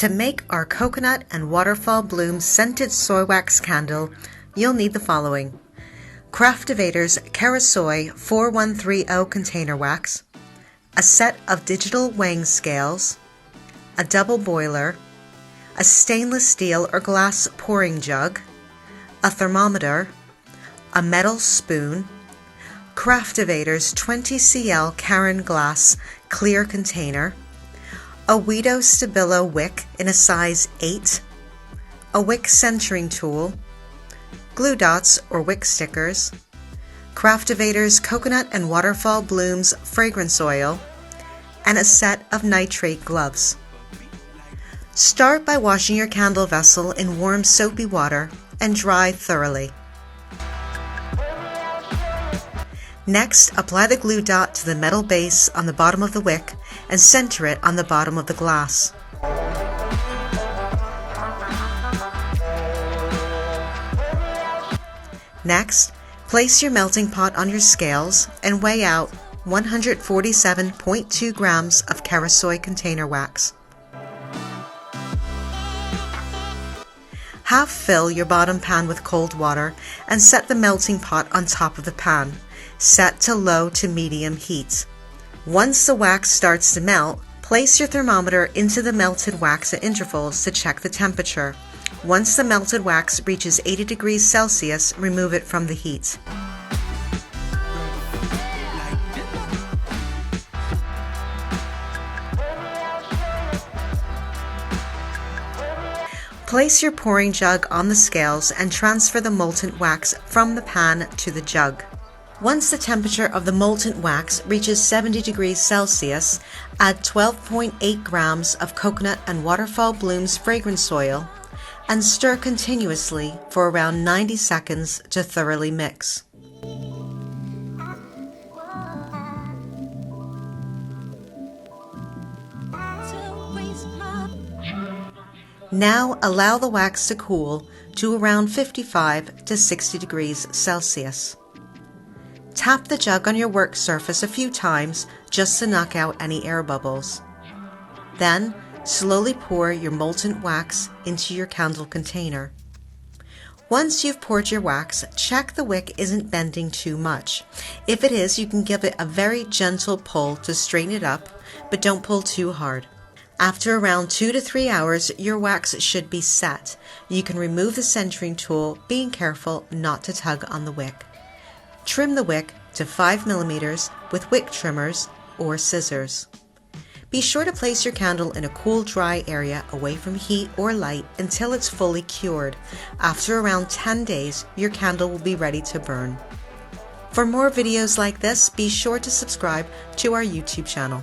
To make our coconut and waterfall bloom scented soy wax candle, you'll need the following: Craftovator's Carasoy 4130 container wax, a set of digital weighing scales, a double boiler, a stainless steel or glass pouring jug, a thermometer, a metal spoon, Craftovator's 20 cl Caron glass clear container, a Wido Stabilo wick in a size 8, a wick centering tool, glue dots or wick stickers, Craftovator's Coconut and Waterfall Blooms fragrance oil, and a set of nitrate gloves. Start by washing your candle vessel in warm soapy water and dry thoroughly. Next, apply the glue dot to the metal base on the bottom of the wick and center it on the bottom of the glass. Next, place your melting pot on your scales and weigh out 147.2 grams of Carasoy container wax. Half fill your bottom pan with cold water and set the melting pot on top of the pan, set to low to medium heat. Once the wax starts to melt, place your thermometer into the melted wax at intervals to check the temperature. Once the melted wax reaches 80 degrees Celsius, remove it from the heat. Place your pouring jug on the scales and transfer the molten wax from the pan to the jug. Once the temperature of the molten wax reaches 70 degrees Celsius, add 12.8 grams of Coconut and Waterfall Blooms fragrance oil and stir continuously for around 90 seconds to thoroughly mix. Now allow the wax to cool to around 55 to 60 degrees Celsius. Tap the jug on your work surface a few times just to knock out any air bubbles. Then, slowly pour your molten wax into your candle container. Once you've poured your wax, check the wick isn't bending too much. If it is, you can give it a very gentle pull to straighten it up, but don't pull too hard. After around 2 to 3 hours, your wax should be set. You can remove the centering tool, being careful not to tug on the wick. Trim the wick to 5 millimeters with wick trimmers or scissors. Be sure to place your candle in a cool, dry area away from heat or light until it's fully cured. After around 10 days, your candle will be ready to burn. For more videos like this, be sure to subscribe to our YouTube channel.